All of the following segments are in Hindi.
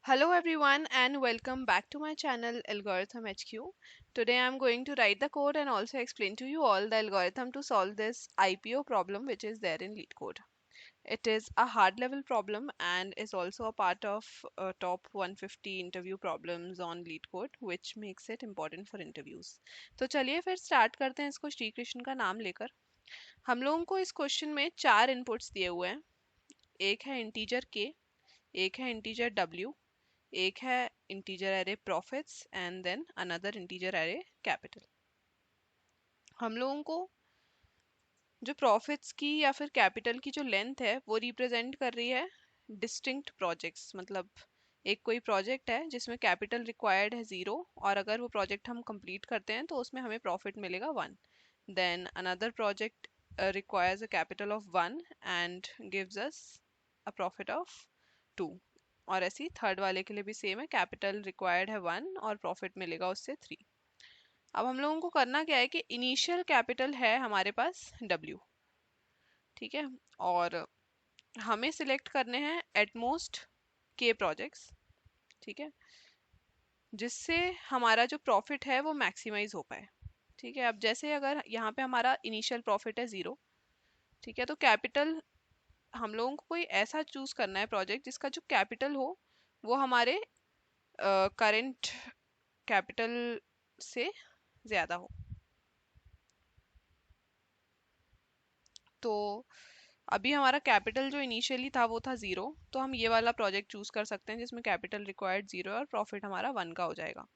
Hello everyone and welcome back to my channel Algorithm HQ. Today I'm going to write the code and also explain to you all the algorithm to solve this IPO problem which is there in LeetCode. It is a hard level problem and is also a part of top 150 interview problems on LeetCode which makes it important for interviews. तो चलिए फिर स्टार्ट करते हैं इसको श्री कृष्ण का नाम लेकर। हम लोगों को इस क्वेश्चन में चार इनपुट्स दिए हुए हैं। एक है इंटीजर k, एक है इंटीजर w, एक है integer array profits and then another integer array capital. हम लोगों को जो प्रॉफिट्स की या फिर कैपिटल की जो लेंथ है वो रिप्रेजेंट कर रही है डिस्टिंक्ट प्रोजेक्ट्स, मतलब एक कोई प्रोजेक्ट है जिसमें कैपिटल रिक्वायर्ड है 0 और अगर वो प्रोजेक्ट हम कंप्लीट करते हैं तो उसमें हमें प्रॉफिट मिलेगा 1। Then another project requires a capital of 1 and gives us a profit of 2। और ऐसी थर्ड वाले के लिए भी सेम है, कैपिटल रिक्वायर्ड है 1 और प्रॉफिट मिलेगा उससे 3। अब हम लोगों को करना क्या है कि इनिशियल कैपिटल है हमारे पास W, ठीक है, और हमें सिलेक्ट करने हैं एटमोस्ट के प्रोजेक्ट्स, ठीक है, जिससे हमारा जो प्रॉफिट है वो मैक्सिमाइज हो पाए। ठीक है, अब जैसे अगर यहाँ पे हमारा इनिशियल प्रॉफिट है 0, ठीक है, तो कैपिटल हम लोगों को कोई ऐसा चूज करना है प्रोजेक्ट जिसका जो कैपिटल हो वो हमारे करंट कैपिटल से ज़्यादा हो। तो अभी हमारा कैपिटल जो इनिशियली था वो था 0, तो हम ये वाला प्रोजेक्ट चूज कर सकते हैं जिसमें कैपिटल रिक्वायर्ड 0 और प्रॉफिट हमारा 1 का हो जाएगा।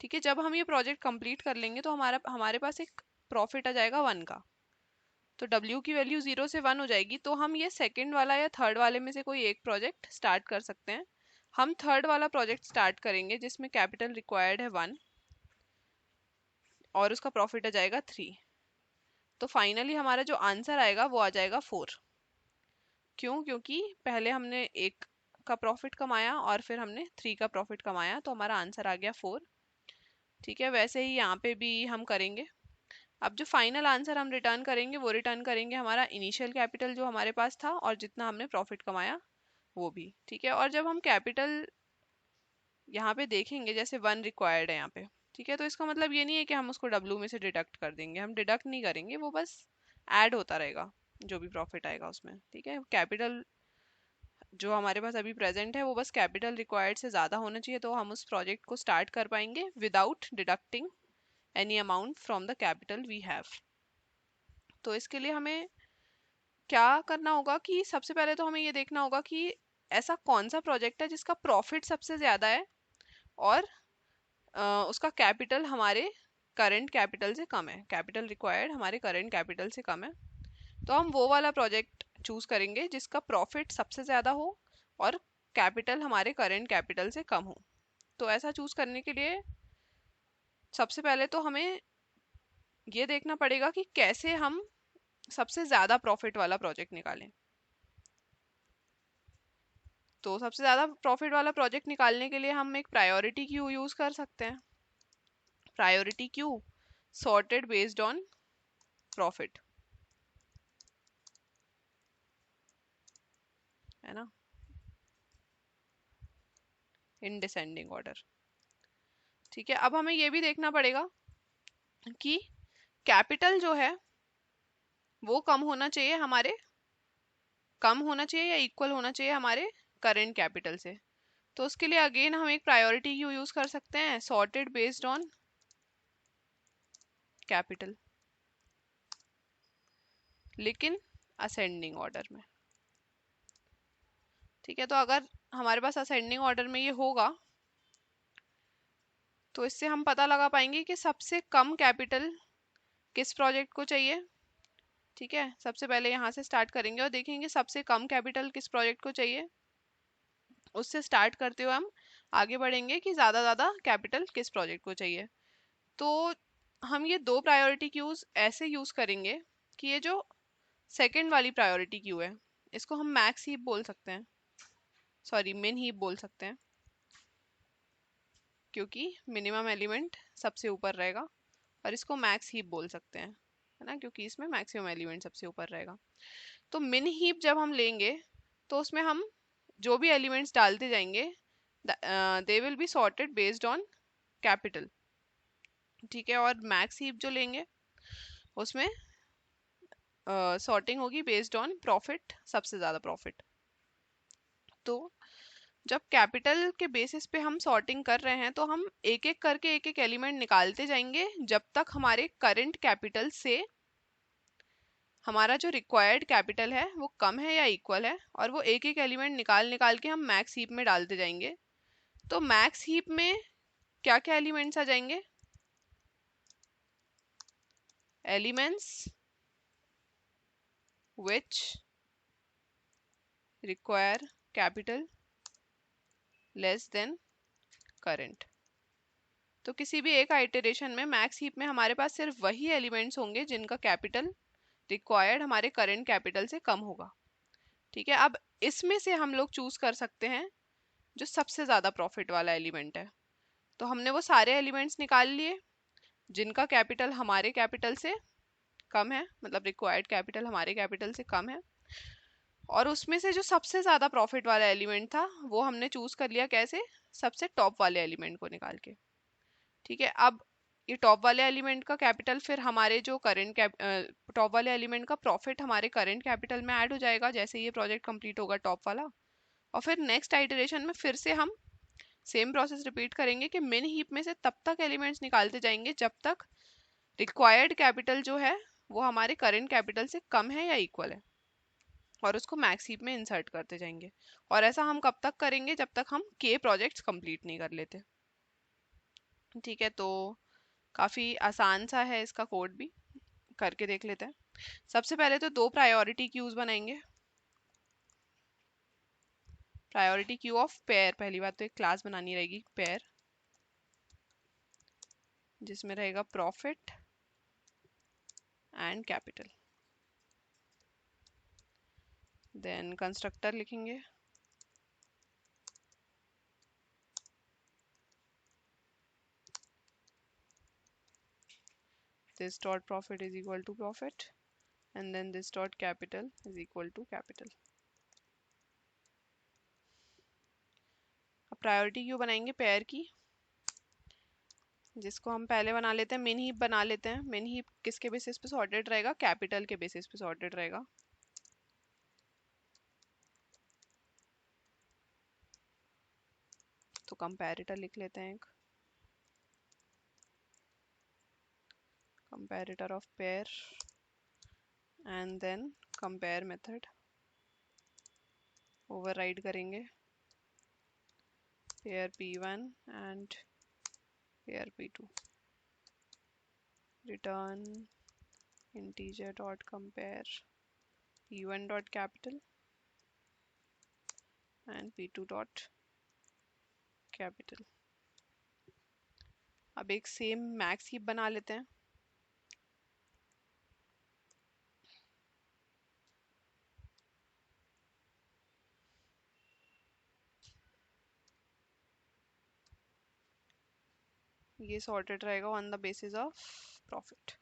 ठीक है, जब हम ये प्रोजेक्ट कंप्लीट कर लेंगे तो हमारे पास एक प्रॉफिट आ जाएगा 1 का। तो W की वैल्यू 0 से 1 हो जाएगी, तो हम ये सेकंड वाला या थर्ड वाले में से कोई एक प्रोजेक्ट स्टार्ट कर सकते हैं। हम थर्ड वाला प्रोजेक्ट स्टार्ट करेंगे जिसमें कैपिटल रिक्वायर्ड है 1 और उसका प्रॉफिट आ जाएगा 3। तो फाइनली हमारा जो आंसर आएगा वो आ जाएगा 4। क्यों? क्योंकि पहले हमने एक का प्रॉफिट कमाया और फिर हमने 3 का प्रॉफिट कमाया, तो हमारा आंसर आ गया 4। ठीक है, वैसे ही यहाँ पे भी हम करेंगे। अब जो फाइनल आंसर हम रिटर्न करेंगे वो रिटर्न करेंगे हमारा इनिशियल कैपिटल जो हमारे पास था और जितना हमने प्रॉफिट कमाया वो भी। ठीक है, और जब हम कैपिटल यहाँ पे देखेंगे जैसे 1 रिक्वायर्ड है यहाँ पे, ठीक है, तो इसका मतलब ये नहीं है कि हम उसको W में से डिडक्ट कर देंगे, हम डिडक्ट नहीं करेंगे, वो बस ऐड होता रहेगा जो भी प्रॉफिट आएगा उसमें। ठीक है, कैपिटल जो हमारे पास अभी प्रेजेंट है वो बस कैपिटल रिक्वायर्ड से ज़्यादा होना चाहिए, तो हम उस प्रोजेक्ट को स्टार्ट कर पाएंगे without deducting any amount from the capital V have. तो इसके लिए हमें क्या करना होगा कि सबसे पहले तो हमें ये देखना होगा कि ऐसा कौन सा प्रोजेक्ट है जिसका प्रॉफिट सबसे ज़्यादा है और उसका कैपिटल हमारे करंट कैपिटल से कम है, कैपिटल रिक्वायर्ड हमारे करंट कैपिटल से कम है। तो हम वो वाला प्रोजेक्ट चूज करेंगे जिसका प्रॉफिट सबसे ज़्यादा हो और कैपिटल हमारे करंट कैपिटल से कम हो। तो ऐसा चूज करने के लिए सबसे पहले तो हमें ये देखना पड़ेगा कि कैसे हम सबसे ज़्यादा प्रॉफिट वाला प्रोजेक्ट निकालें। तो सबसे ज़्यादा प्रॉफिट वाला प्रोजेक्ट निकालने के लिए हम एक प्रायोरिटी क्यू यूज़ कर सकते हैं। Priority queue sorted based on profit, है ना, इन डिसेंडिंग ऑर्डर। ठीक है, अब हमें ये भी देखना पड़ेगा कि कैपिटल जो है वो कम होना चाहिए या इक्वल होना चाहिए हमारे करंट कैपिटल से। तो उसके लिए अगेन हम एक प्रायोरिटी क्यू यूज कर सकते हैं, सॉर्टेड बेस्ड ऑन कैपिटल, लेकिन असेंडिंग ऑर्डर में। ठीक है, तो अगर हमारे पास असेंडिंग ऑर्डर में ये होगा तो इससे हम पता लगा पाएंगे कि सबसे कम कैपिटल किस प्रोजेक्ट को चाहिए। ठीक है, सबसे पहले यहाँ से स्टार्ट करेंगे और देखेंगे सबसे कम कैपिटल किस प्रोजेक्ट को चाहिए। उससे स्टार्ट करते हुए हम आगे बढ़ेंगे कि ज़्यादा कैपिटल किस प्रोजेक्ट को चाहिए। तो हम ये दो प्रायोरिटी क्यूज ऐसे यूज़ करेंगे कि ये जो सेकंड वाली प्रायोरिटी क्यू है इसको हम मैक्स हीप बोल सकते हैं, सॉरी मिन हीप बोल सकते हैं, क्योंकि मिनिमम एलिमेंट सबसे ऊपर रहेगा, और इसको मैक्स हीप बोल सकते हैं, है ना, क्योंकि इसमें मैक्सिमम एलिमेंट सबसे ऊपर रहेगा। तो मिन हीप जब हम लेंगे तो उसमें हम जो भी एलिमेंट्स डालते जाएंगे they will be sorted based on capital, ठीक है। और मैक्स हीप जो लेंगे उसमें सॉर्टिंग होगी बेस्ड ऑन प्रॉफिट, सबसे ज़्यादा प्रॉफिट। तो जब कैपिटल के बेसिस पे हम सॉर्टिंग कर रहे हैं तो हम एक एक करके एक एक एलिमेंट निकालते जाएंगे जब तक हमारे करंट कैपिटल से हमारा जो रिक्वायर्ड कैपिटल है वो कम है या इक्वल है, और वो एक एक एलिमेंट निकाल निकाल के हम मैक्स हीप में डालते जाएंगे। तो मैक्स हीप में क्या क्या एलिमेंट्स आ जाएंगे? Elements which require capital less than current। तो किसी भी एक आइटरेशन में मैक्स हीप में हमारे पास सिर्फ वही एलिमेंट्स होंगे जिनका कैपिटल रिक्वायर्ड हमारे करंट कैपिटल से कम होगा, ठीक है। अब इसमें से हम लोग चूज कर सकते हैं जो सबसे ज्यादा प्रॉफिट वाला एलिमेंट है। तो हमने वो सारे एलिमेंट्स निकाल लिए जिनका कैपिटल हमारे कैपिटल से कम है, मतलब रिक्वायर्ड कैपिटल हमारे कैपिटल से कम है, और उसमें से जो सबसे ज्यादा प्रॉफिट वाला एलिमेंट था वो हमने चूज कर लिया। कैसे? सबसे टॉप वाले एलिमेंट को निकाल के, ठीक है। अब ये टॉप वाले एलिमेंट का कैपिटल फिर हमारे जो करंट टॉप वाले एलिमेंट का प्रॉफिट हमारे करंट कैपिटल में ऐड हो जाएगा जैसे ये प्रोजेक्ट कंप्लीट होगा टॉप वाला। और फिर नेक्स्ट आइटरेशन में फिर से हम सेम प्रोसेस रिपीट करेंगे कि मिन हीप में से तब तक एलिमेंट्स निकालते जाएंगे जब तक रिक्वायर्ड कैपिटल जो है वो हमारे करंट कैपिटल से कम है या इक्वल है, और उसको मैक्स हीप में इंसर्ट करते जाएंगे। और ऐसा हम कब तक करेंगे? जब तक हम के प्रोजेक्ट्स कंप्लीट नहीं कर लेते, ठीक है। तो काफ़ी आसान सा है इसका कोड भी, करके देख लेते हैं। सबसे पहले तो दो प्रायोरिटी क्यूज बनाएंगे। प्रायोरिटी क्यू ऑफ पेयर, पहली बात तो एक क्लास बनानी रहेगी पेयर जिसमें रहेगा profit and capital. Then constructor लिखेंगे this dot profit is equal to profit and then this dot capital is equal to capital। अब प्रायोरिटी क्यू बनाएंगे पेयर की, जिसको हम पहले बना लेते हैं मिन हीप बना लेते हैं। मिन हीप किसके बेसिस पे सॉर्टेड रहेगा? कैपिटल के बेसिस पे सॉर्टेड रहेगा। तो कंपैरेटर लिख लेते हैं, एक comparator of pair and then compare method override करेंगे pair p1 and pair p2। Return integer dot compare p1 dot capital and p2 dot capital। अब एक सेम मैक्स हीप बना लेते हैं। ये सॉर्टेड रहेगा on the basis of profit.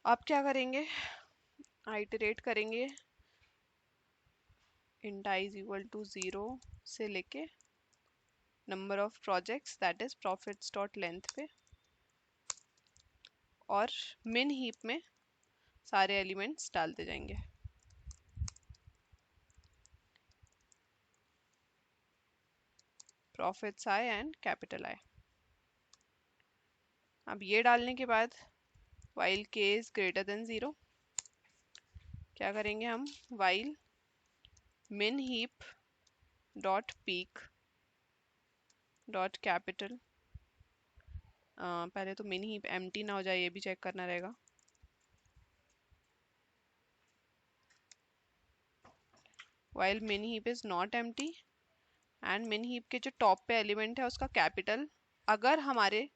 अब क्या करेंगे? आइटरेट करेंगे int i is equal to 0 से लेके number of projects that is profits dot length पे, और मिन हीप में सारे एलिमेंट्स डालते जाएंगे। प्रॉफिट्स आए एंड कैपिटल आए। अब ये डालने के बाद while k is greater than 0 क्या करेंगे हम? while min heap dot peak dot capital, पहले तो min heap empty ना हो जाए ये भी चेक करना रहेगा। while min heap is not empty and min heap के जो टॉप पे एलिमेंट है उसका कैपिटल अगर हमारे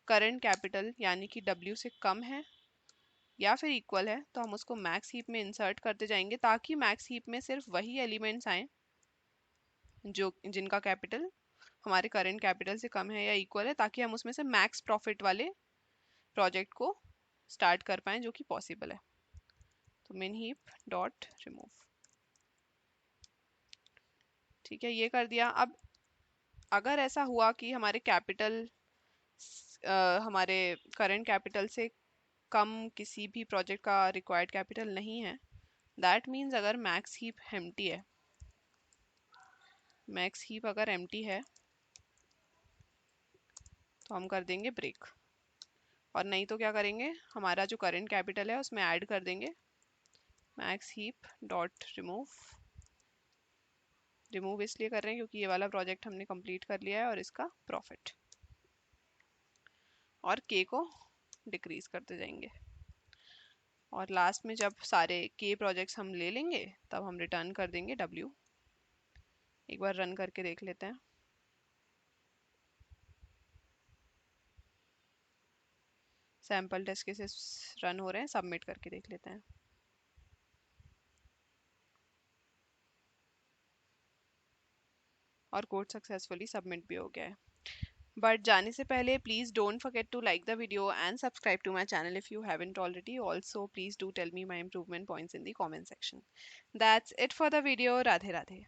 करंट कैपिटल यानी कि W से कम है या फिर इक्वल है तो हम उसको मैक्स हीप में इंसर्ट करते जाएंगे, ताकि मैक्स हीप में सिर्फ वही एलिमेंट्स आए जो जिनका कैपिटल हमारे करंट कैपिटल से कम है या इक्वल है, ताकि हम उसमें से मैक्स प्रॉफिट वाले प्रोजेक्ट को स्टार्ट कर पाएं जो कि पॉसिबल है। तो min heap डॉट रिमूव। ठीक है, ये कर दिया। अब अगर ऐसा हुआ कि हमारे कैपिटल हमारे करंट कैपिटल से कम किसी भी प्रोजेक्ट का रिक्वायर्ड कैपिटल नहीं है, दैट मीन्स अगर मैक्स हीप एम्प्टी है, मैक्स हीप अगर एम्प्टी है तो हम कर देंगे ब्रेक, और नहीं तो क्या करेंगे, हमारा जो करंट कैपिटल है उसमें ऐड कर देंगे max heap dot remove. Remove इसलिए कर रहे हैं क्योंकि ये वाला प्रोजेक्ट हमने कंप्लीट कर लिया है और इसका प्रॉफिट, और के को डिक्रीज करते जाएंगे, और लास्ट में जब सारे के प्रोजेक्ट्स हम ले लेंगे तब हम रिटर्न कर देंगे डब्ल्यू। एक बार रन करके देख लेते हैं। सैम्पल टेस्ट केसेस रन हो रहे हैं, सबमिट करके देख लेते हैं। और कोड सक्सेसफुली सबमिट भी हो गया है। बट जाने से पहले please don't forget to like the video and subscribe to my channel if you haven't already. Also please do tell me my improvement points in the comment section. That's it for the video. Radhe Radhe.